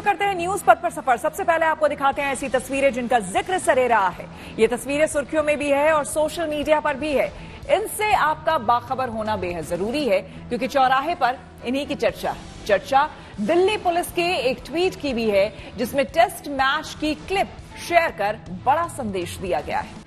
करते हैं न्यूज पथ पर सफर। सबसे पहले आपको दिखाते हैं ऐसी तस्वीरें जिनका जिक्र सरे रहा है। ये तस्वीरें सुर्खियों में भी है और सोशल मीडिया पर भी है। इनसे आपका बाखबर होना बेहद जरूरी है क्योंकि चौराहे पर इन्हीं की चर्चा दिल्ली पुलिस के एक ट्वीट की भी है जिसमें टेस्ट मैच की क्लिप शेयर कर बड़ा संदेश दिया गया है।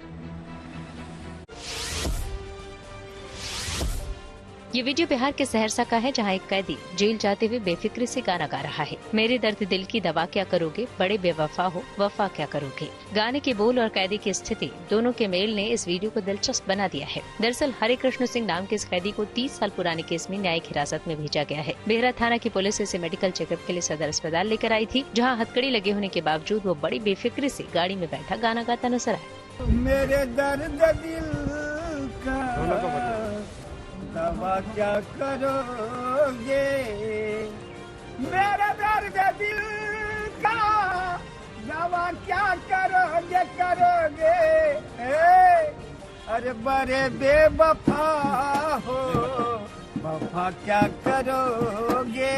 ये वीडियो बिहार के सहरसा का है, जहां एक कैदी जेल जाते हुए बेफिक्री से गाना गा रहा है। मेरे दर्द दिल की दवा क्या करोगे, बड़े बेवफा हो वफा क्या करोगे। गाने के बोल और कैदी की स्थिति दोनों के मेल ने इस वीडियो को दिलचस्प बना दिया है। दरअसल हरे कृष्ण सिंह नाम के इस कैदी को 30 साल पुराने केस में न्यायिक हिरासत में भेजा गया है। बेहरा थाना की पुलिस इसे मेडिकल चेकअप के लिए सदर अस्पताल लेकर आई थी, जहाँ हथकड़ी लगे होने के बावजूद वो बड़ी बेफिक्री से गाड़ी में बैठा गाना गाता नजर आया। मेरे दर्द दिल का दवा क्या करोगे, मेरे दर्द दिल का दवा क्या करोगे, अरे बड़े बेवफा हो वफा क्या करोगे,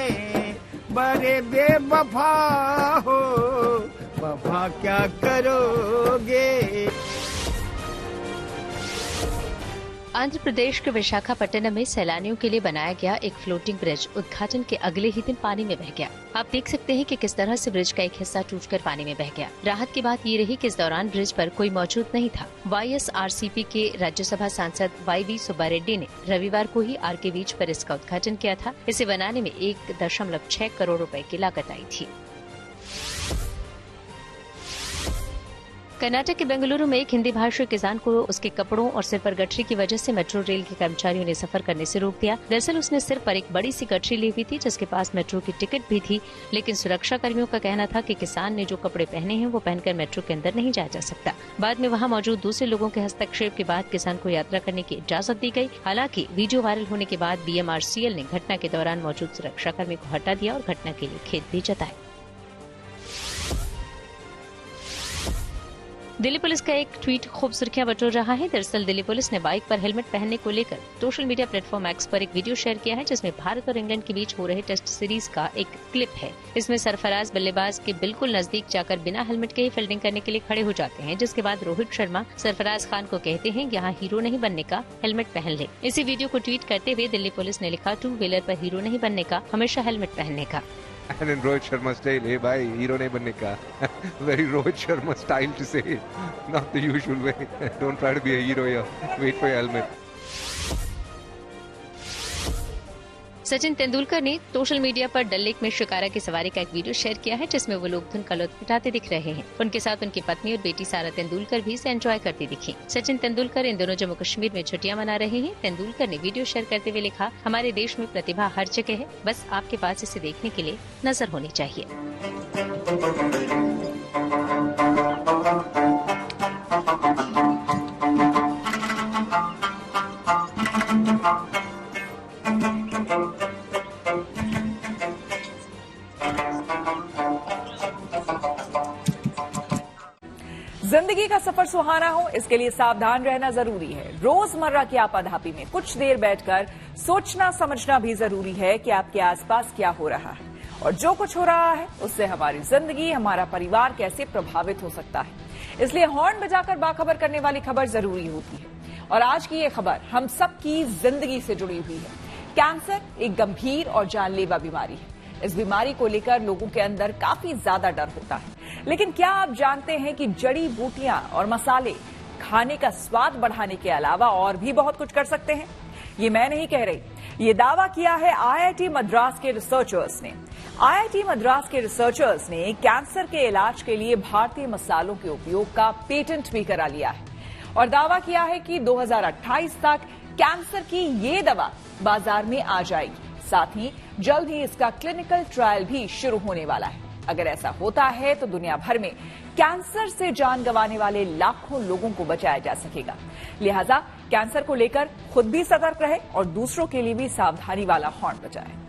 बड़े बेवफा हो वफा क्या करोगे। आंध्र प्रदेश के विशाखापट्टनम में सैलानियों के लिए बनाया गया एक फ्लोटिंग ब्रिज उद्घाटन के अगले ही दिन पानी में बह गया। आप देख सकते हैं कि किस तरह से ब्रिज का एक हिस्सा टूटकर पानी में बह गया। राहत की बात ये रही कि इस दौरान ब्रिज पर कोई मौजूद नहीं था। YSRCP के राज्यसभा सांसद YV सुब्बा रेड्डी ने रविवार को ही RK बीच पर इसका उद्घाटन किया था। इसे बनाने में 1.6 करोड़ रुपए की लागत आई थी। कर्नाटक के बेंगलुरु में एक हिंदी भाषी किसान को उसके कपड़ों और सिर पर गठरी की वजह से मेट्रो रेल के कर्मचारियों ने सफर करने से रोक दिया। दरअसल उसने सिर पर एक बड़ी सी गठरी ली हुई थी जिसके पास मेट्रो की टिकट भी थी, लेकिन सुरक्षा कर्मियों का कहना था कि किसान ने जो कपड़े पहने हैं वो पहनकर मेट्रो के अंदर नहीं जाया जा सकता। बाद में वहां मौजूद दूसरे लोगों के हस्तक्षेप के बाद किसान को यात्रा करने की इजाजत दी गई। हालांकि वीडियो वायरल होने के बाद BMRCL ने घटना के दौरान मौजूद सुरक्षा कर्मी को हटा दिया और घटना के लिए खेद भी जताया। दिल्ली पुलिस का एक ट्वीट खूब सुर्खियां बटोर रहा है। दरअसल दिल्ली पुलिस ने बाइक पर हेलमेट पहनने को लेकर सोशल मीडिया प्लेटफॉर्म X पर एक वीडियो शेयर किया है जिसमें भारत और इंग्लैंड के बीच हो रहे टेस्ट सीरीज का एक क्लिप है। इसमें सरफराज बल्लेबाज के बिल्कुल नजदीक जाकर बिना हेलमेट के ही फील्डिंग करने के लिए खड़े हो जाते हैं, जिसके बाद रोहित शर्मा सरफराज खान को कहते हैं यहाँ हीरो नहीं बनने का, हेलमेट पहन ले। इसी वीडियो को ट्वीट करते हुए दिल्ली पुलिस ने लिखा, 2 व्हीलर पर हीरो नहीं बनने का, हमेशा हेलमेट पहनने का। And in Rohit Sharma style, hey bhai, hero nahi banne ka. Very Rohit Sharma style to say it, not the usual way. Don't try to be a hero here. Wait for your helmet. Sachin Tendulkar ने social media पर डल lake में शिकारा की सवारी का एक video share किया है जिसमें वो लोग धुन का लुत्फ उठाते दिख रहे हैं। उनके साथ उनकी पत्नी और बेटी सारा तेंदुलकर भी इसे एंजॉय करती दिखी। सचिन तेंदुलकर इन दोनों जम्मू कश्मीर में छुट्टियां मना रहे हैं। तेंदुलकर ने वीडियो शेयर करते हुए लिखा, हमारे देश में प्रतिभा हर जगह है, बस आपके पास इसे देखने के लिए नजर होनी चाहिए। जिंदगी का सफर सुहाना हो, इसके लिए सावधान रहना जरूरी है। रोजमर्रा की आपाधापी में कुछ देर बैठकर सोचना समझना भी जरूरी है कि आपके आसपास क्या हो रहा है और जो कुछ हो रहा है उससे हमारी जिंदगी, हमारा परिवार कैसे प्रभावित हो सकता है। इसलिए हॉर्न बजाकर बाखबर करने वाली खबर जरूरी होती है। और आज की ये खबर हम सबकी जिंदगी से जुड़ी हुई है। कैंसर एक गंभीर और जानलेवा बीमारी है। इस बीमारी को लेकर लोगों के अंदर काफी ज्यादा डर होता है, लेकिन क्या आप जानते हैं कि जड़ी बूटियां और मसाले खाने का स्वाद बढ़ाने के अलावा और भी बहुत कुछ कर सकते हैं? ये मैं नहीं कह रही, ये दावा किया है IIT मद्रास के रिसर्चर्स ने। IIT मद्रास के रिसर्चर्स ने कैंसर के इलाज के लिए भारतीय मसालों के उपयोग का पेटेंट भी करा लिया है और दावा किया है कि 2028 तक कैंसर की ये दवा बाजार में आ जाएगी। साथ ही जल्द ही इसका क्लिनिकल ट्रायल भी शुरू होने वाला है। अगर ऐसा होता है तो दुनिया भर में कैंसर से जान गंवाने वाले लाखों लोगों को बचाया जा सकेगा। लिहाजा कैंसर को लेकर खुद भी सतर्क रहे और दूसरों के लिए भी सावधानी वाला हॉर्न बजाएं।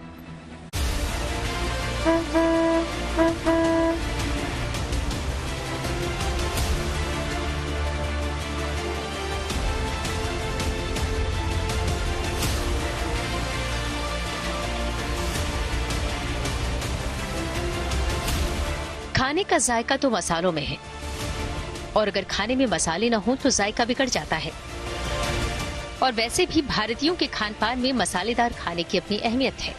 खाने का जायका तो मसालों में है, और अगर खाने में मसाले न हो तो जायका बिगड़ जाता है। और वैसे भी भारतीयों के खान पान में मसालेदार खाने की अपनी अहमियत है।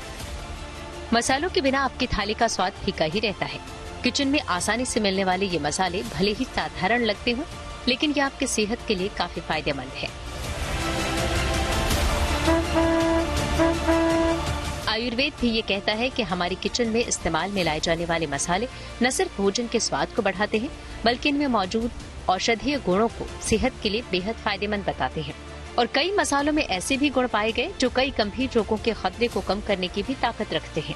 मसालों के बिना आपकी थाली का स्वाद फीका ही रहता है। किचन में आसानी से मिलने वाले ये मसाले भले ही साधारण लगते हों, लेकिन ये आपकी सेहत के लिए काफी फायदेमंद है। आयुर्वेद भी ये कहता है कि हमारी किचन में इस्तेमाल में लाए जाने वाले मसाले न सिर्फ भोजन के स्वाद को बढ़ाते हैं, बल्कि इनमें मौजूद औषधीय गुणों को सेहत के लिए बेहद फायदेमंद बताते हैं। और कई मसालों में ऐसे भी गुण पाए गए जो कई गंभीर रोगों के खतरे को कम करने की भी ताकत रखते हैं।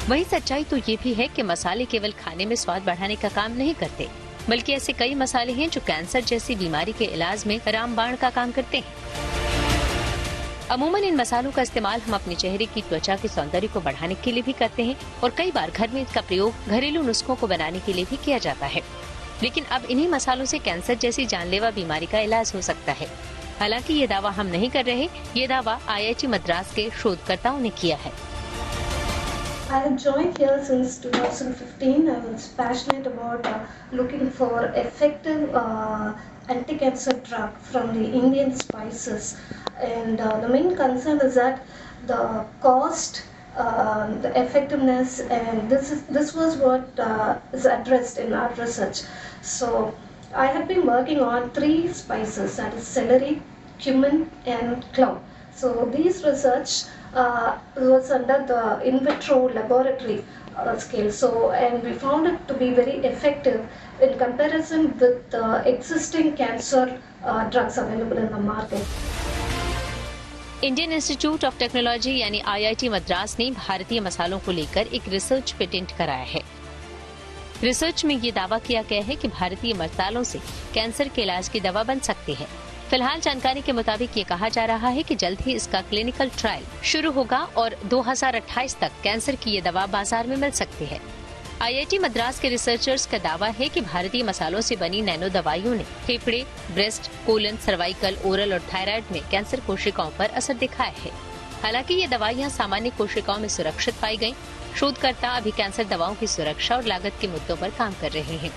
वहीं सच्चाई तो ये भी है कि मसाले केवल खाने में स्वाद बढ़ाने का काम नहीं करते, बल्कि ऐसे कई मसाले हैं जो कैंसर जैसी बीमारी के इलाज में रामबाण का काम करते हैं। अमूमन इन मसालों का इस्तेमाल हम अपने चेहरे की त्वचा के सौंदर्य को बढ़ाने के लिए भी करते हैं, और कई बार घर में इसका प्रयोग घरेलू नुस्खों को बनाने के लिए भी किया जाता है। लेकिन अब इन्हीं मसालों से कैंसर जैसी जानलेवा बीमारी का इलाज हो सकता है। हालांकि ये दावा हम नहीं कर रहे, ये दावा IIT मद्रास के शोधकर्ताओं ने किया है। I have joined here since 2015. I was passionate about looking for effective anti-cancer drug from the Indian spices, and the main concern is that the cost, the effectiveness, and this was what is addressed in our research. So I have been working on 3 spices, that is celery, cumin, and clove. So these research was under the in vitro laboratory scale. So, and we found it to be very effective in comparison with the existing cancer drugs available in the market. Indian institute of technology यानी IIT Madras ने भारतीय मसालों को लेकर एक research patent कराया है। Research में ये दावा किया गया है कि भारतीय मसालों से कैंसर के इलाज की दवा बन सकती है। फिलहाल जानकारी के मुताबिक ये कहा जा रहा है कि जल्द ही इसका क्लिनिकल ट्रायल शुरू होगा और 2028 तक कैंसर की ये दवा बाजार में मिल सकती है। IIT मद्रास के रिसर्चर्स का दावा है कि भारतीय मसालों से बनी नैनो दवाइयों ने फेफड़े, ब्रेस्ट, कोलन, सर्वाइकल, ओरल और थायराइड में कैंसर कोशिकाओं पर असर दिखाया है। हालांकि ये दवाइयां सामान्य कोशिकाओं में सुरक्षित पाई गयी। शोधकर्ता अभी कैंसर दवाओं की सुरक्षा और लागत के मुद्दों पर काम कर रहे हैं।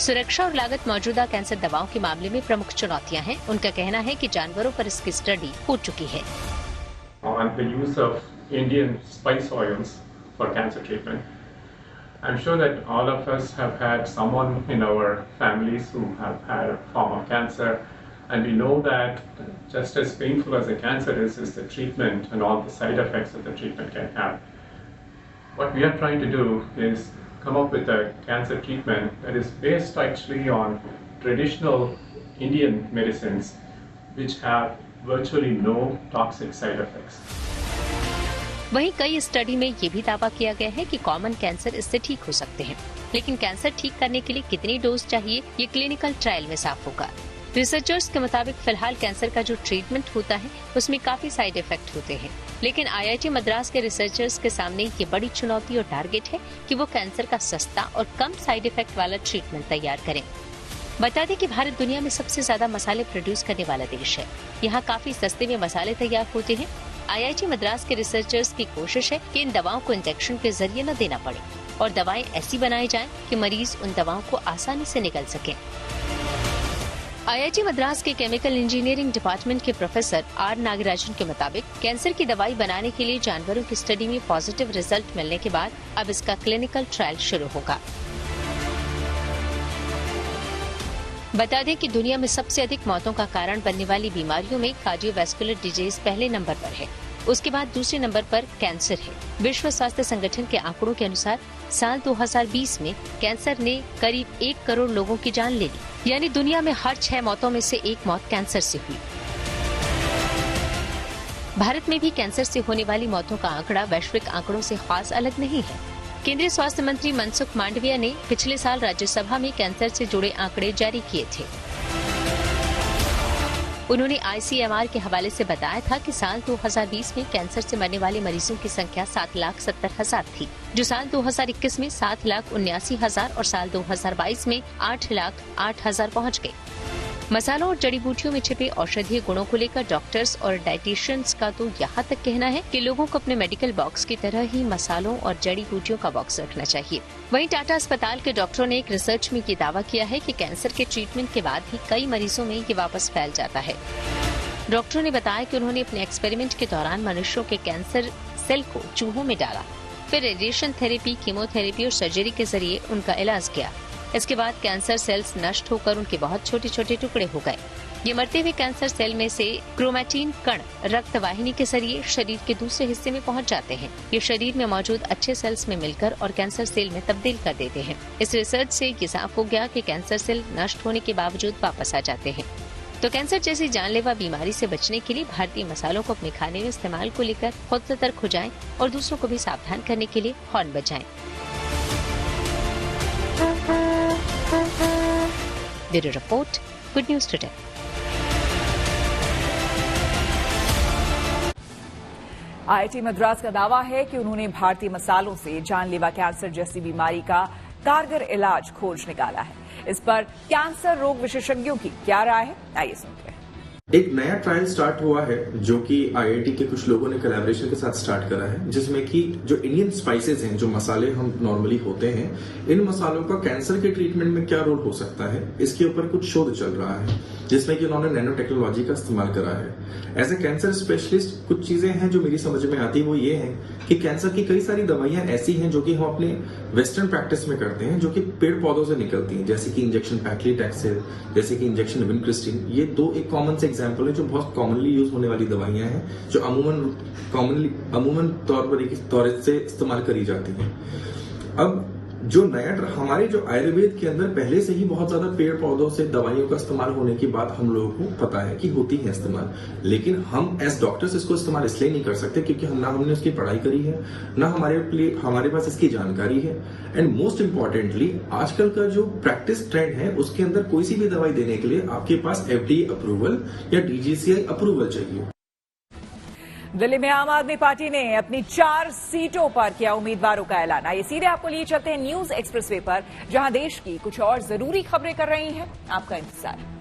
सुरक्षा और लागत मौजूदा कैंसर दवाओं के मामले में प्रमुख चुनौतियां हैं। उनका कहना है कि जानवरों पर इसकी स्टडी हो चुकी है। On the use of Indian spice oils for cancer treatment, I'm sure that all of us have had someone in our families who have had a form of cancer, and we know that just as painful as the cancer is the treatment and all the side effects that the treatment can have. What we are trying to do is come up with a cancer treatment that is based actually on traditional Indian medicines which have virtually no toxic side effects. वहीं कई study में ये भी दावा किया गया है कि कॉमन कैंसर इससे ठीक हो सकते हैं, लेकिन कैंसर ठीक करने के लिए कितनी डोज चाहिए ये क्लिनिकल ट्रायल में साफ होगा। रिसर्चर्स के मुताबिक फिलहाल कैंसर का जो ट्रीटमेंट होता है उसमें काफी साइड इफेक्ट होते हैं, लेकिन IIT मद्रास के रिसर्चर्स के सामने ये बड़ी चुनौती और टारगेट है कि वो कैंसर का सस्ता और कम साइड इफेक्ट वाला ट्रीटमेंट तैयार करें। बता दें कि भारत दुनिया में सबसे ज्यादा मसाले प्रोड्यूस करने वाला देश है। यहाँ काफी सस्ते में मसाले तैयार होते हैं। IIT मद्रास के रिसर्चर्स की कोशिश है कि इन दवाओं को इंजेक्शन के जरिए न देना पड़े और दवाएं ऐसी बनाई जाएं कि मरीज उन दवाओं को आसानी से निगल सके। IIT मद्रास के केमिकल इंजीनियरिंग डिपार्टमेंट के प्रोफेसर R नागराजन के मुताबिक कैंसर की दवाई बनाने के लिए जानवरों की स्टडी में पॉजिटिव रिजल्ट मिलने के बाद अब इसका क्लिनिकल ट्रायल शुरू होगा। बता दें कि दुनिया में सबसे अधिक मौतों का कारण बनने वाली बीमारियों में कार्डियोवैस्कुलर डिजीज पहले नंबर पर है, उसके बाद दूसरे नंबर पर कैंसर है। विश्व स्वास्थ्य संगठन के आंकड़ों के अनुसार साल 2020 में कैंसर ने करीब 1 करोड़ लोगों की जान ले ली, यानी दुनिया में हर 6 मौतों में से 1 मौत कैंसर से हुई। भारत में भी कैंसर से होने वाली मौतों का आंकड़ा वैश्विक आंकड़ों से खास अलग नहीं है। केंद्रीय स्वास्थ्य मंत्री मनसुख मांडविया ने पिछले साल राज्यसभा में कैंसर से जुड़े आंकड़े जारी किए थे। उन्होंने ICMR के हवाले से बताया था कि साल 2020 में कैंसर से मरने वाले मरीजों की संख्या 7,70,000 थी, जो साल 2021 में 7,79,000 और साल 2022 में 8,08,000 पहुंच गई। मसालों और जड़ी बूटियों में छिपे औषधीय गुणों को लेकर डॉक्टर्स और डाइटिशियंस का तो यहाँ तक कहना है कि लोगों को अपने मेडिकल बॉक्स की तरह ही मसालों और जड़ी बूटियों का बॉक्स रखना चाहिए। वहीं टाटा अस्पताल के डॉक्टरों ने एक रिसर्च में ये दावा किया है कि कैंसर के ट्रीटमेंट के बाद भी कई मरीजों में ये वापस फैल जाता है। डॉक्टरों ने बताया कि उन्होंने अपने एक्सपेरिमेंट के दौरान मनुष्यों के कैंसर सेल को चूहों में डाला, फिर रेडिएशन थेरेपी, कीमोथेरेपी और सर्जरी के जरिए उनका इलाज किया। इसके बाद कैंसर सेल्स नष्ट होकर उनके बहुत छोटे छोटे टुकड़े हो गए। ये मरते हुए कैंसर सेल में से क्रोमैटिन कण रक्त वाहिनी के जरिए शरीर के दूसरे हिस्से में पहुंच जाते हैं। ये शरीर में मौजूद अच्छे सेल्स में मिलकर और कैंसर सेल में तब्दील कर देते हैं। इस रिसर्च से ये साफ हो गया कि कैंसर सेल नष्ट होने के बावजूद वापस आ जाते हैं। तो कैंसर जैसी जानलेवा बीमारी से बचने के लिए भारतीय मसालों को अपने खाने में इस्तेमाल को लेकर खुद सतर्क हो जाएं और दूसरों को भी सावधान करने के लिए हॉर्न बजाएं। Bureau report, good news today. IIT Madras का दावा है कि उन्होंने भारतीय मसालों से जानलेवा कैंसर जैसी बीमारी का कारगर इलाज खोज निकाला है। इस पर कैंसर रोग विशेषज्ञों की क्या राय है, आइए सुनते हैं। एक नया ट्रायल स्टार्ट हुआ है जो कि आईआईटी के कुछ लोगों ने कोलैबोरेशन के साथ स्टार्ट करा है, जिसमें कि जो इंडियन स्पाइसेस हैं, जो मसाले हम नॉर्मली होते हैं, इन मसालों का कैंसर के ट्रीटमेंट में क्या रोल हो सकता है, इसके ऊपर कुछ शोध चल रहा है, जिसमें कि उन्होंने नैनो टेक्नोलॉजी का इस्तेमाल करा है। एज ए कैंसर स्पेशलिस्ट कुछ चीजें हैं जो मेरी समझ में आती है, वो ये है कि कैंसर की कई सारी दवाइयां ऐसी हैं जो कि हम अपने वेस्टर्न प्रैक्टिस में करते हैं, जो कि पेड़ पौधों से निकलती हैं, जैसे कि इंजेक्शन पैक्लीटैक्सेल, जैसे कि इंजेक्शन विनक्रिस्टिन। ये दो एक कॉमन से एग्जांपल है जो बहुत कॉमनली यूज होने वाली दवाइयां हैं, जो अमूमन तौर से इस्तेमाल करी जाती हैं। अब जो नया हमारे जो आयुर्वेद के अंदर पहले से ही बहुत ज्यादा पेड़ पौधों से दवाइयों का इस्तेमाल होने की बात हम लोगों को पता है कि होती है इस्तेमाल, लेकिन हम एज डॉक्टर्स इसको इस्तेमाल इसलिए नहीं कर सकते क्योंकि हमने उसकी पढ़ाई करी है, ना हमारे पास इसकी जानकारी है। एंड मोस्ट इम्पोर्टेंटली आजकल का जो प्रैक्टिस ट्रेंड है उसके अंदर कोई सी भी दवाई देने के लिए आपके पास FDA अप्रूवल या DGCI अप्रूवल चाहिए। दिल्ली में आम आदमी पार्टी ने अपनी 4 सीटों पर किया उम्मीदवारों का ऐलान। आइए सीधे आपको लिए चलते हैं न्यूज एक्सप्रेसवे पर, जहां देश की कुछ और जरूरी खबरें कर रही हैं आपका इंतजार।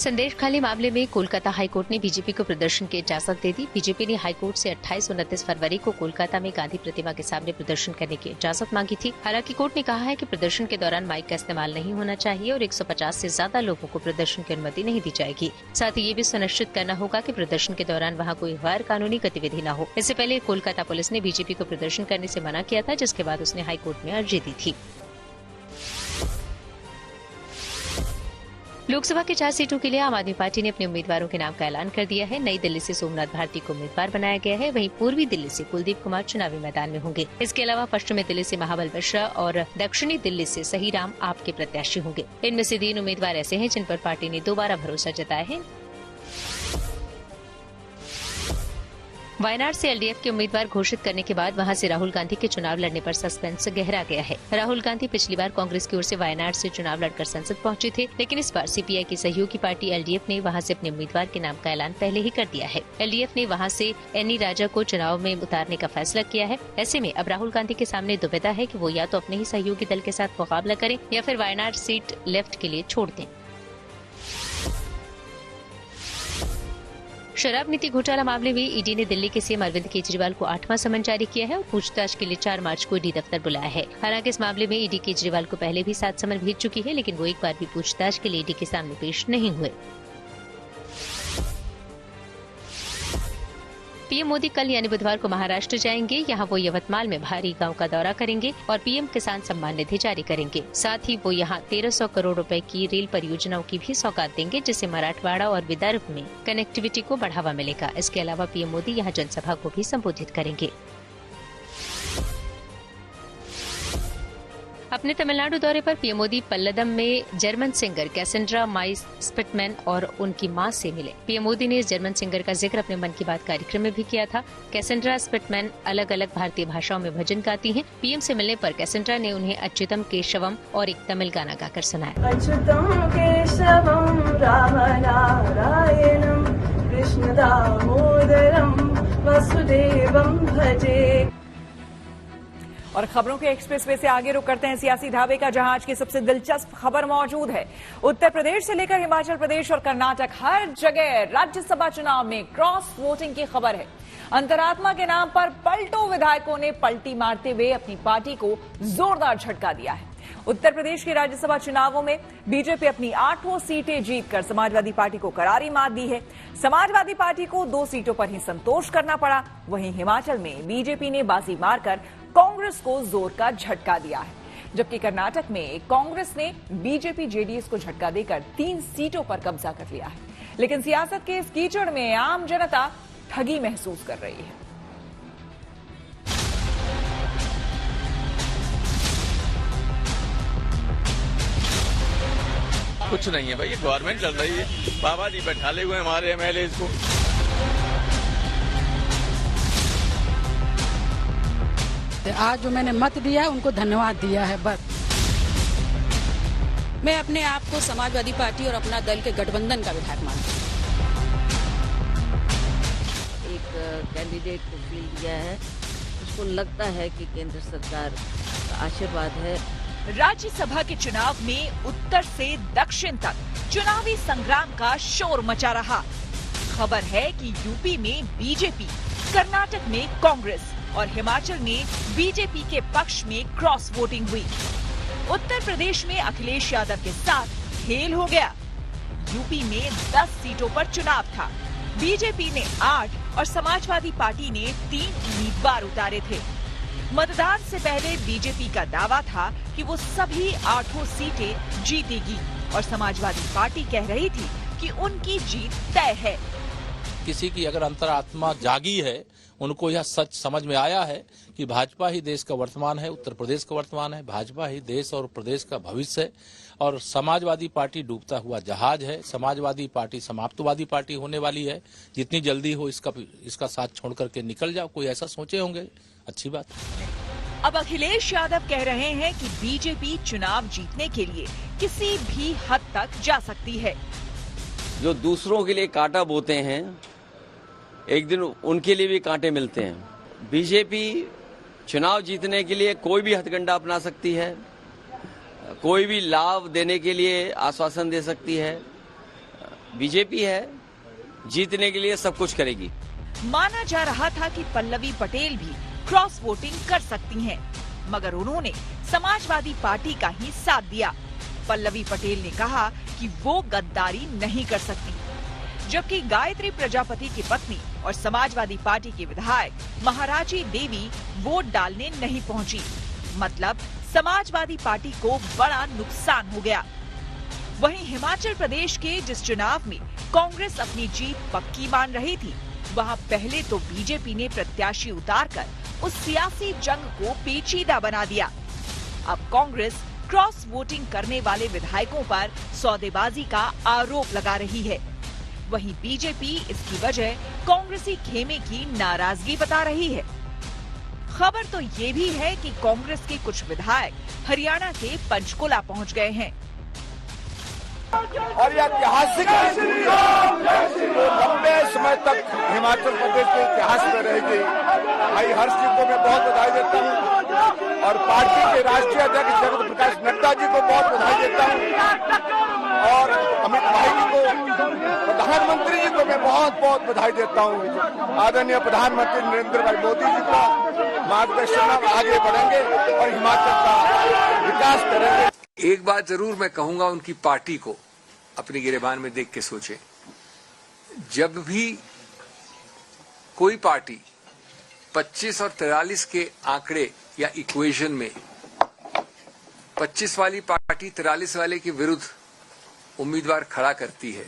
संदेश खाली मामले में कोलकाता हाईकोर्ट ने बीजेपी को प्रदर्शन की इजाजत दे दी। बीजेपी ने हाईकोर्ट से 28 और 29 फरवरी को कोलकाता में गांधी प्रतिमा के सामने प्रदर्शन करने की इजाजत मांगी थी। हालांकि कोर्ट ने कहा है कि प्रदर्शन के दौरान माइक का इस्तेमाल नहीं होना चाहिए और 150 से ज्यादा लोगों को प्रदर्शन की अनुमति नहीं दी जाएगी। साथ ही ये भी सुनिश्चित करना होगा कि प्रदर्शन के दौरान वहाँ कोई गैर कानूनी गतिविधि न हो। इससे पहले कोलकाता पुलिस ने बीजेपी को प्रदर्शन करने से मना किया था, जिसके बाद उसने हाईकोर्ट में अर्जी दी थी। लोकसभा के 4 सीटों के लिए आम आदमी पार्टी ने अपने उम्मीदवारों के नाम का ऐलान कर दिया है। नई दिल्ली से सोमनाथ भारती को उम्मीदवार बनाया गया है, वहीं पूर्वी दिल्ली से कुलदीप कुमार चुनावी मैदान में होंगे। इसके अलावा पश्चिमी दिल्ली से महाबल मिश्रा और दक्षिणी दिल्ली से सही राम आप के प्रत्याशी होंगे। इनमें से 3 उम्मीदवार ऐसे हैं जिन पर पार्टी ने दोबारा भरोसा जताया है। वायनाड से एलडीएफ के उम्मीदवार घोषित करने के बाद वहां से राहुल गांधी के चुनाव लड़ने पर सस्पेंस गहरा गया है। राहुल गांधी पिछली बार कांग्रेस की ओर से वायनाड से चुनाव लड़कर संसद पहुंचे थे, लेकिन इस बार सीपीआई की सहयोगी पार्टी एलडीएफ ने वहां से अपने उम्मीदवार के नाम का ऐलान पहले ही कर दिया है। एलडीएफ ने वहां से एनी राजा को चुनाव में उतारने का फैसला किया है। ऐसे में अब राहुल गांधी के सामने दुविधा है कि वो या तो अपने ही सहयोगी दल के साथ मुकाबला करें या फिर वायनाड सीट लेफ्ट के लिए छोड़ दें। शराब नीति घोटाला मामले में ईडी ने दिल्ली के सीएम अरविंद केजरीवाल को 8वां समन जारी किया है और पूछताछ के लिए 4 मार्च को ईडी दफ्तर बुलाया है। हालांकि इस मामले में ईडी केजरीवाल को पहले भी 7 समन भेज चुकी है, लेकिन वो एक बार भी पूछताछ के लिए ईडी के सामने पेश नहीं हुए। पीएम मोदी कल यानी बुधवार को महाराष्ट्र जाएंगे। यहाँ वो यवतमाल में भारी गांव का दौरा करेंगे और पीएम किसान सम्मान निधि जारी करेंगे। साथ ही वो यहाँ 1300 करोड़ रुपए की रेल परियोजनाओं की भी सौगात देंगे, जिससे मराठवाड़ा और विदर्भ में कनेक्टिविटी को बढ़ावा मिलेगा। इसके अलावा पीएम मोदी यहाँ जनसभा को भी संबोधित करेंगे। अपने तमिलनाडु दौरे पर पीएम मोदी पल्लदम में जर्मन सिंगर कैसेंड्रा माइस स्पिटमैन और उनकी मां से मिले। पीएम मोदी ने इस जर्मन सिंगर का जिक्र अपने मन की बात कार्यक्रम में भी किया था। कैसेंड्रा स्पिटमैन अलग अलग भारतीय भाषाओं में भजन गाती हैं। पीएम से मिलने पर कैसेंड्रा ने उन्हें अच्युतम केशवम और एक तमिल गाना गाकर सुनाया। अच्युतम केशवम राम नारायणम कृष्ण दामोदरम वसुदेवम भजे। और खबरों के एक्सप्रेस वे से आगे रुक करते हैं सियासी ढाबे का, जहां आज की सबसे दिलचस्प खबर मौजूद है। उत्तर प्रदेश से लेकर हिमाचल प्रदेश और कर्नाटक, हर जगह राज्यसभा चुनाव में क्रॉस वोटिंग की खबर है। अंतरात्मा के नाम पर पलटों विधायकों ने पलटी मारते हुए अपनी पार्टी को जोरदार झटका दिया है। उत्तर प्रदेश के राज्यसभा चुनावों में बीजेपी अपनी 8 सीटें जीतकर समाजवादी पार्टी को करारी मात दी है। समाजवादी पार्टी को 2 सीटों पर ही संतोष करना पड़ा। वहीं हिमाचल में बीजेपी ने बाजी मारकर कांग्रेस को जोर का झटका दिया है, जबकि कर्नाटक में कांग्रेस ने बीजेपी जेडीएस को झटका देकर 3 सीटों पर कब्जा कर लिया है। लेकिन सियासत के इस कीचड़ में आम जनता ठगी महसूस कर रही है। कुछ नहीं है भाई, ये गवर्नमेंट चल रही है। बाबा जी बैठाले हुए हमारे एमएलए को। आज जो मैंने मत दिया है उनको धन्यवाद दिया है। बस मैं अपने आप को समाजवादी पार्टी और अपना दल के गठबंधन का विधायक मानती हूँ। एक कैंडिडेट को फील दिया है, उसको लगता है कि केंद्र सरकार का आशीर्वाद है। राज्यसभा के चुनाव में उत्तर से दक्षिण तक चुनावी संग्राम का शोर मचा रहा। खबर है कि यूपी में बीजेपी, कर्नाटक में कांग्रेस और हिमाचल में बीजेपी के पक्ष में क्रॉस वोटिंग हुई। उत्तर प्रदेश में अखिलेश यादव के साथ खेल हो गया। यूपी में 10 सीटों पर चुनाव था। बीजेपी ने 8 और समाजवादी पार्टी ने 3 उम्मीदवार उतारे थे। मतदान से पहले बीजेपी का दावा था कि वो सभी 8 सीटें जीतेगी और समाजवादी पार्टी कह रही थी कि उनकी जीत तय है। किसी की अगर अंतरात्मा जागी है, उनको यह सच समझ में आया है कि भाजपा ही देश का वर्तमान है, उत्तर प्रदेश का वर्तमान है, भाजपा ही देश और प्रदेश का भविष्य है और समाजवादी पार्टी डूबता हुआ जहाज है। समाजवादी पार्टी समाप्तवादी पार्टी होने वाली है। जितनी जल्दी हो इसका साथ छोड़ करके निकल जाओ। कोई ऐसा सोचे होंगे, अच्छी बात। अब अखिलेश यादव कह रहे हैं कि बीजेपी चुनाव जीतने के लिए किसी भी हद तक जा सकती है। जो दूसरों के लिए कांटा बोते हैं, एक दिन उनके लिए भी कांटे मिलते हैं। बीजेपी चुनाव जीतने के लिए कोई भी हथकंडा अपना सकती है, कोई भी लाभ देने के लिए आश्वासन दे सकती है। बीजेपी है, जीतने के लिए सब कुछ करेगी। माना जा रहा था कि पल्लवी पटेल भी क्रॉस वोटिंग कर सकती हैं, मगर उन्होंने समाजवादी पार्टी का ही साथ दिया। पल्लवी पटेल ने कहा कि वो गद्दारी नहीं कर सकती, जबकि गायत्री प्रजापति की पत्नी और समाजवादी पार्टी के विधायक महाराजी देवी वोट डालने नहीं पहुंची। मतलब समाजवादी पार्टी को बड़ा नुकसान हो गया। वहीं हिमाचल प्रदेश के जिस चुनाव में कांग्रेस अपनी जीत पक्की मान रही थी, वहां पहले तो बीजेपी ने प्रत्याशी उतारकर उस सियासी जंग को पेचीदा बना दिया। अब कांग्रेस क्रॉस वोटिंग करने वाले विधायकों पर सौदेबाजी का आरोप लगा रही है। वहीं बीजेपी इसकी वजह कांग्रेसी खेमे की नाराजगी बता रही है। खबर तो ये भी है कि कांग्रेस के कुछ विधायक हरियाणा के पंचकुला पहुंच गए हैं। और यह ऐतिहासिक लंबे समय तक हिमाचल प्रदेश के इतिहास में रहेगी। भाई हर्ष जी को मैं बहुत बधाई देता हूँ और पार्टी के राष्ट्रीय अध्यक्ष जगत प्रकाश नड्डा जी को बहुत बधाई देता हूँ और अमित भाई जी को, प्रधानमंत्री जी को मैं बहुत बहुत बधाई देता हूँ। आदरणीय प्रधानमंत्री नरेंद्र भाई मोदी जी का मार्गदर्शन में आगे बढ़ेंगे और हिमाचल का विकास करेंगे। एक बात जरूर मैं कहूंगा, उनकी पार्टी को अपनी गिरेबान में देख के सोचे। जब भी कोई पार्टी 25 और 43 के आंकड़े या इक्वेशन में 25 वाली पार्टी 43 वाले के विरुद्ध उम्मीदवार खड़ा करती है,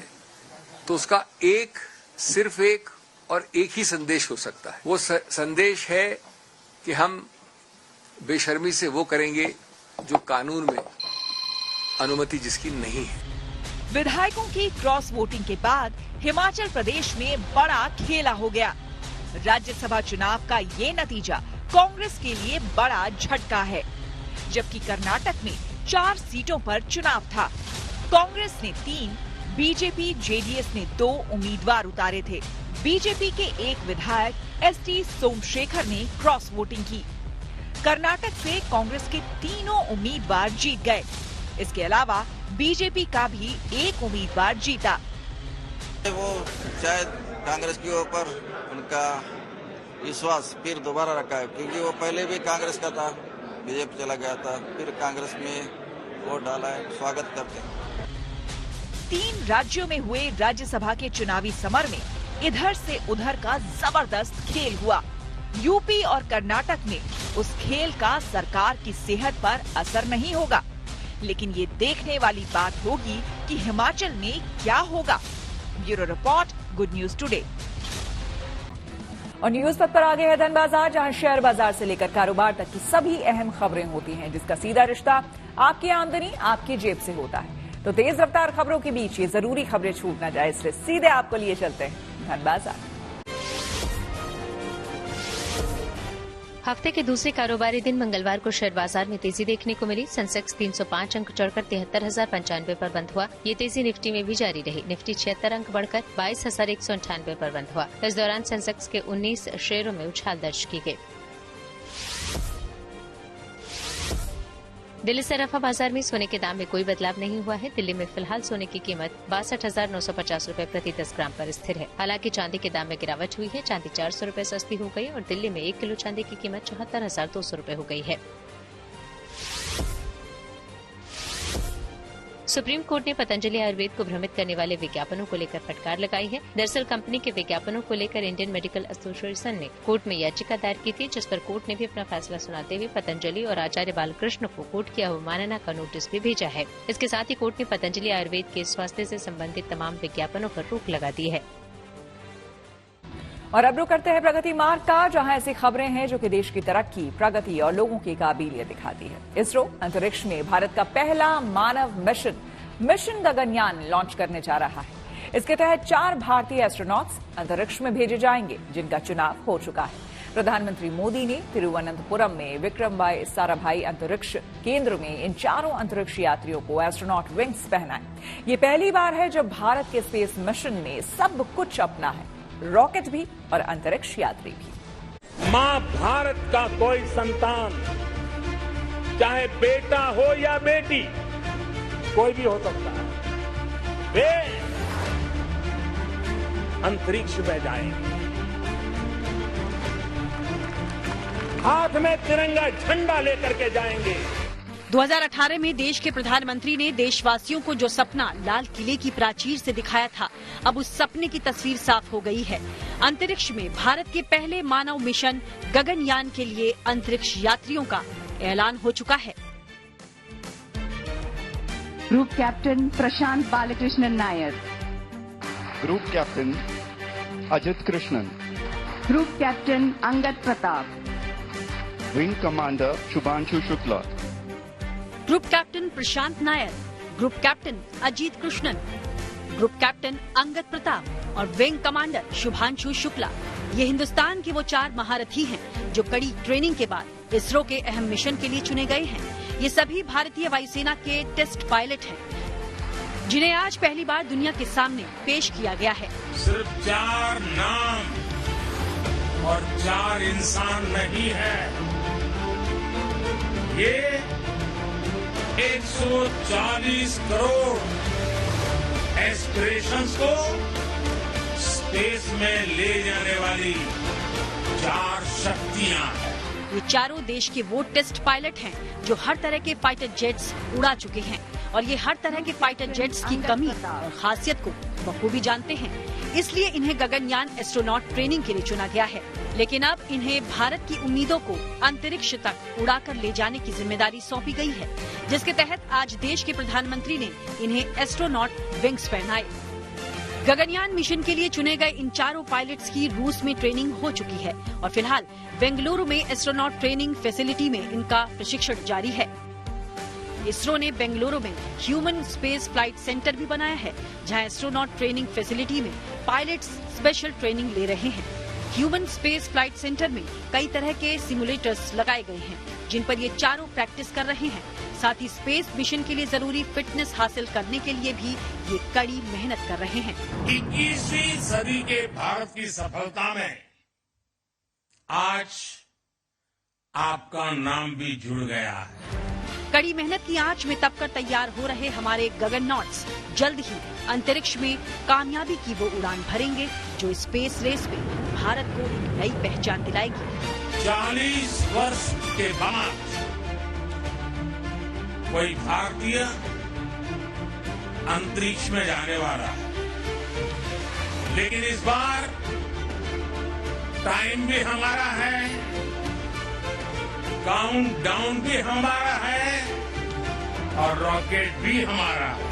तो उसका सिर्फ एक और एक ही संदेश हो सकता है। वो संदेश है कि हम बेशर्मी से वो करेंगे जो कानून में अनुमति जिसकी नहीं है। विधायकों की क्रॉस वोटिंग के बाद हिमाचल प्रदेश में बड़ा खेला हो गया। राज्यसभा चुनाव का ये नतीजा कांग्रेस के लिए बड़ा झटका है, जबकि कर्नाटक में 4 सीटों पर चुनाव था। कांग्रेस ने 3, बीजेपी जेडीएस ने 2 उम्मीदवार उतारे थे। बीजेपी के एक विधायक एसटी सोमशेखर ने क्रॉस वोटिंग की। कर्नाटक से कांग्रेस के तीनों उम्मीदवार जीत गए। इसके अलावा बीजेपी का भी एक उम्मीदवार जीता। वो शायद कांग्रेस के ऊपर उनका विश्वास फिर दोबारा रखा है, क्योंकि वो पहले भी कांग्रेस का था, बीजेपी चला गया था, फिर कांग्रेस में वोट डाला है, स्वागत करते हैं। 3 राज्यों में हुए राज्यसभा के चुनावी समर में इधर से उधर का जबरदस्त खेल हुआ। यूपी और कर्नाटक में उस खेल का सरकार की सेहत पर असर नहीं होगा, लेकिन ये देखने वाली बात होगी कि हिमाचल में क्या होगा। Bureau report, good news today. और न्यूज पथ पर आगे है धन बाजार, जहां शेयर बाजार से लेकर कारोबार तक की सभी अहम खबरें होती हैं, जिसका सीधा रिश्ता आपकी आमदनी आपकी जेब से होता है। तो तेज रफ्तार खबरों के बीच ये जरूरी खबरें छूट न जाए, इसलिए सीधे आपको लिए चलते हैं धन बाजार। हफ्ते के दूसरे कारोबारी दिन मंगलवार को शेयर बाजार में तेजी देखने को मिली। सेंसेक्स 305 अंक चढ़कर 73,095 पर बंद हुआ। ये तेजी निफ्टी में भी जारी रही। निफ्टी 76 अंक बढ़कर 22,198 पर बंद हुआ। इस दौरान सेंसेक्स के 19 शेयरों में उछाल दर्ज की गई। दिल्ली सराफा बाजार में सोने के दाम में कोई बदलाव नहीं हुआ है। दिल्ली में फिलहाल सोने की कीमत 62,950 रुपए प्रति 10 ग्राम पर स्थिर है। हालांकि चांदी के दाम में गिरावट हुई है। चांदी 400 रुपए सस्ती हो गई और दिल्ली में 1 किलो चांदी की कीमत 74,200 रुपए हो गई है। सुप्रीम कोर्ट ने पतंजलि आयुर्वेद को भ्रमित करने वाले विज्ञापनों को लेकर फटकार लगाई है। दरअसल कंपनी के विज्ञापनों को लेकर इंडियन मेडिकल एसोसिएशन ने कोर्ट में याचिका दायर की थी, जिस पर कोर्ट ने भी अपना फैसला सुनाते हुए पतंजलि और आचार्य बालकृष्ण को कोर्ट की अवमानना का नोटिस भी भेजा है। इसके साथ ही कोर्ट ने पतंजलि आयुर्वेद के स्वास्थ्य से संबंधित तमाम विज्ञापनों पर रोक लगा दी है। और अब रुक करते हैं प्रगति मार्ग का, जहां ऐसी खबरें हैं जो कि देश की तरक्की, प्रगति और लोगों की काबिलियत दिखाती है। इसरो अंतरिक्ष में भारत का पहला मानव मिशन गगनयान लॉन्च करने जा रहा है। इसके तहत 4 भारतीय एस्ट्रोनॉट्स अंतरिक्ष में भेजे जाएंगे, जिनका चुनाव हो चुका है। प्रधानमंत्री मोदी ने तिरुवनंतपुरम में विक्रमभाई साराभाई अंतरिक्ष केंद्र में इन 4 अंतरिक्ष यात्रियों को एस्ट्रोनॉट विंग्स पहनाए। ये पहली बार है जब भारत के स्पेस मिशन में सब कुछ अपना है, रॉकेट भी और अंतरिक्ष यात्री भी। मां भारत का कोई संतान, चाहे बेटा हो या बेटी, कोई भी हो सकता है, वे अंतरिक्ष में जाएंगे, हाथ में तिरंगा झंडा लेकर के जाएंगे। 2018 में देश के प्रधानमंत्री ने देशवासियों को जो सपना लाल किले की प्राचीर से दिखाया था, अब उस सपने की तस्वीर साफ हो गई है। अंतरिक्ष में भारत के पहले मानव मिशन गगनयान के लिए अंतरिक्ष यात्रियों का ऐलान हो चुका है। Group captain Prashanth Balakrishnan Nair, group captain Ajit Krishnan, group captain Angad Pratap, wing commander Shubhanshu Shukla, group captain Prashanth Nair, group captain Ajit Krishnan, group captain Angad Pratap और विंग कमांडर शुभांशु शुक्ला। ये हिंदुस्तान के वो 4 महारथी हैं जो कड़ी ट्रेनिंग के बाद इसरो के अहम मिशन के लिए चुने गए हैं। ये सभी भारतीय वायुसेना के टेस्ट पायलट हैं, जिन्हें आज पहली बार दुनिया के सामने पेश किया गया है। सिर्फ 4 नाम और 4 इंसान नहीं है, ये 140 करोड़ एस्पिरेशंस को स्पेस में ले जाने वाली 4 शक्तियां हैं। ये चारों देश के वो टेस्ट पायलट हैं जो हर तरह के फाइटर जेट्स उड़ा चुके हैं और ये हर तरह के फाइटर जेट्स की कमी और खासियत को बखूबी जानते हैं। इसलिए इन्हें गगनयान एस्ट्रोनॉट ट्रेनिंग के लिए चुना गया है। लेकिन अब इन्हें भारत की उम्मीदों को अंतरिक्ष तक उड़ाकर ले जाने की जिम्मेदारी सौंपी गई है, जिसके तहत आज देश के प्रधानमंत्री ने इन्हें एस्ट्रोनॉट विंग्स पहनाए। गगनयान मिशन के लिए चुने गए इन चारों पायलट्स की रूस में ट्रेनिंग हो चुकी है और फिलहाल बेंगलुरु में एस्ट्रोनॉट ट्रेनिंग फैसिलिटी में इनका प्रशिक्षण जारी है। इसरो ने बेंगलुरु में ह्यूमन स्पेस फ्लाइट सेंटर भी बनाया है, जहां एस्ट्रोनॉट ट्रेनिंग फैसिलिटी में पायलट्स स्पेशल ट्रेनिंग ले रहे हैं। ह्यूमन स्पेस फ्लाइट सेंटर में कई तरह के सिमुलेटर्स लगाए गए हैं, जिन पर ये चारों प्रैक्टिस कर रहे हैं। साथ ही स्पेस मिशन के लिए जरूरी फिटनेस हासिल करने के लिए भी ये कड़ी मेहनत कर रहे हैं। 21वीं सदी के भारत की सफलता में आज आपका नाम भी जुड़ गया है। कड़ी मेहनत की आंच में तपकर तैयार हो रहे हमारे गगननॉट्स जल्द ही अंतरिक्ष में कामयाबी की वो उड़ान भरेंगे जो स्पेस रेस में भारत को एक नई पहचान दिलाएगी। 40 वर्ष के बाद कोई भारतीय अंतरिक्ष में जाने वाला है, लेकिन इस बार टाइम भी हमारा है, काउंट डाउन भी हमारा है और रॉकेट भी हमारा है।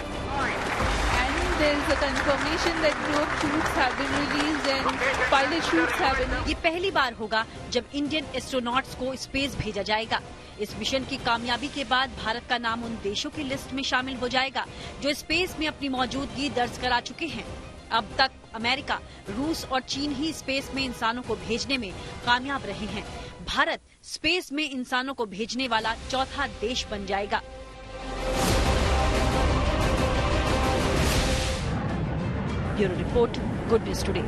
There is a confirmation that probe shoots have been released and pilot shoots have been. ये पहली बार होगा जब इंडियन एस्ट्रोनॉट्स को स्पेस भेजा जाएगा। इस मिशन की कामयाबी के बाद भारत का नाम उन देशों की लिस्ट में शामिल हो जाएगा जो स्पेस में अपनी मौजूदगी दर्ज करा चुके हैं। अब तक अमेरिका, रूस और चीन ही स्पेस में इंसानों को भेजने में कामयाब रहे हैं। भारत स्पेस में इंसानों को भेजने वाला चौथा देश बन जाएगा। Bureau report, good news today.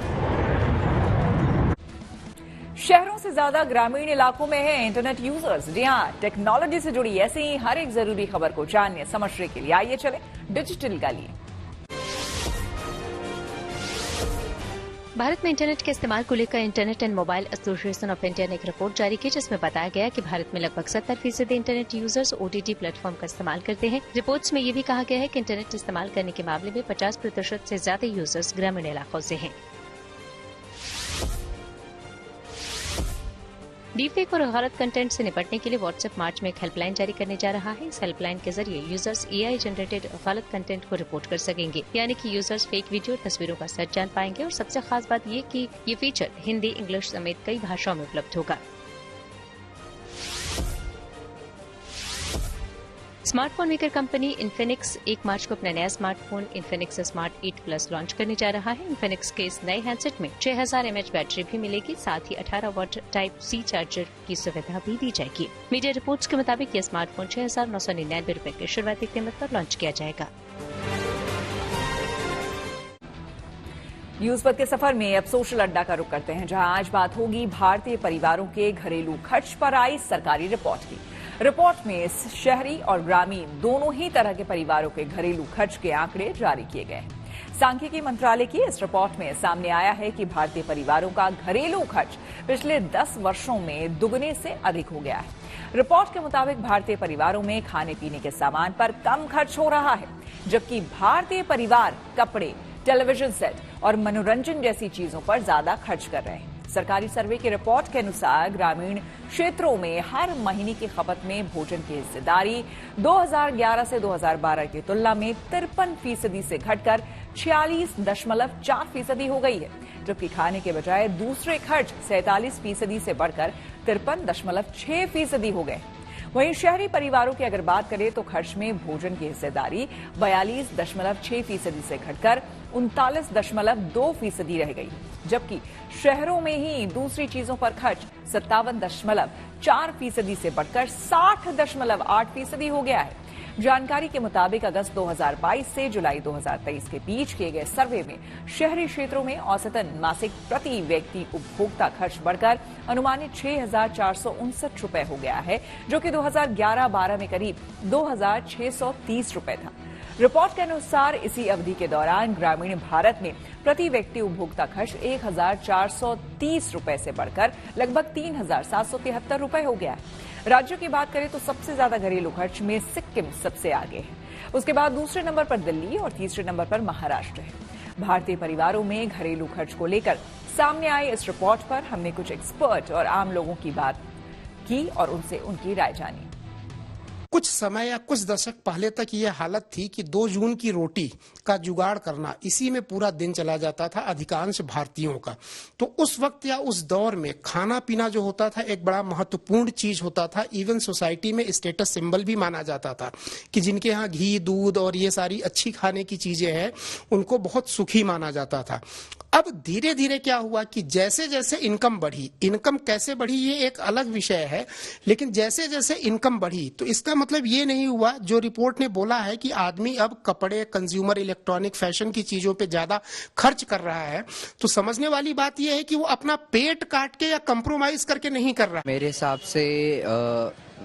शहरों से ज्यादा ग्रामीण इलाकों में है इंटरनेट यूजर्स। जी हाँ, टेक्नोलॉजी से जुड़ी ऐसी ही हर एक जरूरी खबर को जानने समझने के लिए आइए चले डिजिटल गली। भारत में इंटरनेट के इस्तेमाल को लेकर internet and mobile association of India ने एक रिपोर्ट जारी की जिसमें बताया गया कि भारत में लगभग 70% इंटरनेट यूजर्स OTT प्लेटफॉर्म का इस्तेमाल करते हैं। रिपोर्ट्स में ये भी कहा गया है कि इंटरनेट इस्तेमाल करने के मामले में 50% से ज्यादा यूजर्स ग्रामीण इलाकों से हैं। डीपफेक और गलत कंटेंट से निपटने के लिए व्हाट्सएप मार्च में एक हेल्पलाइन जारी करने जा रहा है। इस हेल्पलाइन के जरिए यूजर्स AI जनरेटेड गलत कंटेंट को रिपोर्ट कर सकेंगे, यानी कि यूजर्स फेक वीडियो और तस्वीरों का सच जान पाएंगे। और सबसे खास बात ये कि ये फीचर हिंदी, इंग्लिश समेत कई भाषाओं में उपलब्ध होगा। स्मार्टफोन मेकर कंपनी इन्फिनिक्स 1 मार्च को अपना नया smartphone Infinix smart 8 plus launch करने जा रहा है। इन्फिनिक्स के इस नए हैंडसेट में 6000 mAh बैटरी भी मिलेगी, साथ ही 18 वाट टाइप C चार्जर की सुविधा भी दी जाएगी। मीडिया रिपोर्ट्स के मुताबिक यह स्मार्टफोन 6,999 रुपए की शुरुआती कीमत पर लॉन्च किया जाएगा। न्यूज पर के सफर में अब सोशल अड्डा का रुख करते हैं, जहां आज बात होगी भारतीय परिवारों के घरेलू खर्च पर आई सरकारी रिपोर्ट की। रिपोर्ट में शहरी और ग्रामीण दोनों ही तरह के परिवारों के घरेलू खर्च के आंकड़े जारी किए गए हैं। सांख्यिकी मंत्रालय की इस रिपोर्ट में सामने आया है कि भारतीय परिवारों का घरेलू खर्च पिछले 10 वर्षों में दुगने से अधिक हो गया है। रिपोर्ट के मुताबिक भारतीय परिवारों में खाने पीने के सामान पर कम खर्च हो रहा है, जबकि भारतीय परिवार कपड़े, टेलीविजन सेट और मनोरंजन जैसी चीजों पर ज्यादा खर्च कर रहे हैं। सरकारी सर्वे की रिपोर्ट के अनुसार ग्रामीण क्षेत्रों में हर महीने की खपत में भोजन की हिस्सेदारी 2011 से 2012 की तुलना में 53% से घटकर 46.4% हो गई है, जबकि खाने के बजाय दूसरे खर्च 47% से बढ़कर 53.6% हो गए। वहीं शहरी परिवारों की अगर बात करें तो खर्च में भोजन की हिस्सेदारी 42.6% से घटकर 39.2% रह गई, जबकि शहरों में ही दूसरी चीजों पर खर्च 57.4% से बढ़कर 60.8% हो गया है। जानकारी के मुताबिक अगस्त 2022 से जुलाई 2023 के बीच किए गए सर्वे में शहरी क्षेत्रों में औसतन मासिक प्रति व्यक्ति उपभोक्ता खर्च बढ़कर अनुमानित 6,459 रुपए हो गया है, जो कि 2011-12 में करीब 2,630 रुपए था। रिपोर्ट के अनुसार इसी अवधि के दौरान ग्रामीण भारत में प्रति व्यक्ति उपभोक्ता खर्च 1,430 रुपए से बढ़कर लगभग 3,773 रुपए हो गया है। राज्यों की बात करें तो सबसे ज्यादा घरेलू खर्च में सिक्किम सबसे आगे है, उसके बाद दूसरे नंबर पर दिल्ली और तीसरे नंबर पर महाराष्ट्र है। भारतीय परिवारों में घरेलू खर्च को लेकर सामने आई इस रिपोर्ट पर हमने कुछ एक्सपर्ट और आम लोगों की बात की और उनसे उनकी राय जानी। कुछ समय या कुछ दशक पहले तक ये हालत थी कि 2 जून की रोटी का जुगाड़ करना, इसी में पूरा दिन चला जाता था अधिकांश भारतीयों का। तो उस वक्त या उस दौर में खाना पीना जो होता था एक बड़ा महत्वपूर्ण चीज होता था। इवन सोसाइटी में स्टेटस सिंबल भी माना जाता था कि जिनके यहाँ घी, दूध और ये सारी अच्छी खाने की चीजें हैं उनको बहुत सुखी माना जाता था। अब धीरे धीरे क्या हुआ कि जैसे जैसे इनकम बढ़ी, इनकम कैसे बढ़ी ये एक अलग विषय है, लेकिन जैसे जैसे इनकम बढ़ी तो इसका मतलब ये नहीं हुआ, जो रिपोर्ट ने बोला है कि आदमी अब कपड़े, कंज्यूमर इलेक्ट्रॉनिक, फैशन की चीजों पे ज्यादा खर्च कर रहा है, तो समझने वाली बात यह है कि वो अपना पेट काट के या कंप्रोमाइज करके नहीं कर रहा। मेरे हिसाब से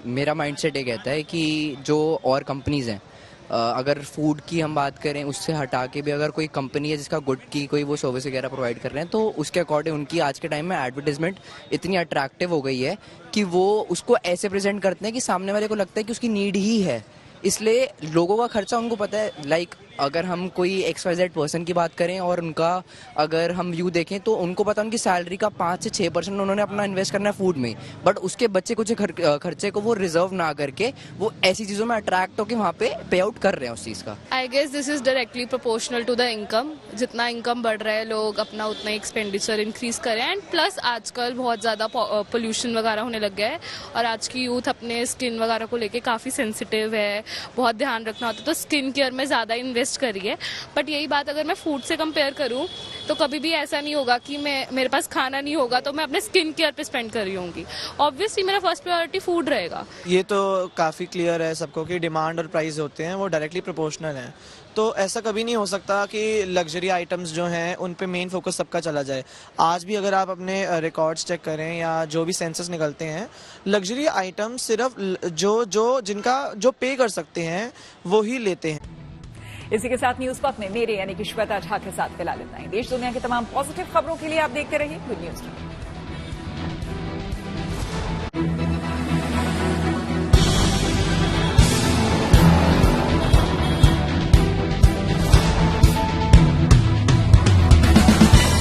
मेरा माइंडसेट ये कहता है कि जो और कंपनीज हैं, अगर फूड की हम बात करें, उससे हटा के भी अगर कोई कंपनी है जिसका गुड की कोई वो सर्विस वगैरह प्रोवाइड कर रहे हैं, तो उसके अकॉर्डिंग उनकी आज के टाइम में एडवर्टाइजमेंट इतनी अट्रैक्टिव हो गई है कि वो उसको ऐसे प्रेजेंट करते हैं कि सामने वाले को लगता है कि उसकी नीड ही है। इसलिए लोगों का खर्चा उनको पता है। लाइक अगर हम कोई XYZ पर्सन की बात करें और उनका अगर हम व्यू देखें तो उनको पता है उनकी सैलरी का 5 से 6% उन्होंने अपना इन्वेस्ट करना है फूड में, बट उसके बच्चे कुछ खर्चे को वो रिजर्व ना करके वो ऐसी चीज़ों में अट्रैक्ट होकर वहाँ पे पे आउट कर रहे हैं उस चीज़ का। I guess this is directly proportional to the income. जितना इनकम बढ़ रहा है लोग अपना उतना एक्सपेंडिचर इंक्रीज करें, एंड प्लस आजकल बहुत ज़्यादा पोल्यूशन वगैरह होने लग गया है और आज की यूथ अपने स्किन वगैरह को लेके काफ़ी सेंसिटिव है, बहुत ध्यान रखना होता है, तो स्किन केयर में ज़्यादा इन्वेस्ट करिए। बट यही बात अगर मैं फूड से कंपेयर करूं तो कभी भी ऐसा नहीं होगा कि मेरे पास खाना नहीं होगा तो मैं अपने स्किन केयर पे स्पेंड कर रही होंगी। ऑब्वियसली मेरा फर्स्ट प्रायोरिटी फूड रहेगा। ये तो काफ़ी क्लियर है सबको कि डिमांड और प्राइस होते हैं वो डायरेक्टली प्रोपोर्शनल हैं, तो ऐसा कभी नहीं हो सकता कि लग्जरी आइटम्स जो हैं उन पे मेन फोकस सबका चला जाए। आज भी अगर आप अपने रिकॉर्ड्स चेक करें या जो भी सेंसस निकलते हैं, लग्जरी आइटम्स सिर्फ जो पे कर सकते हैं वो ही लेते हैं। इसी के साथ न्यूज पक में मेरे यानी कि श्वेता झा के साथ फिलहाल इतना ही। देश दुनिया की तमाम पॉजिटिव खबरों के लिए आप देखते रहिए गुड न्यूज।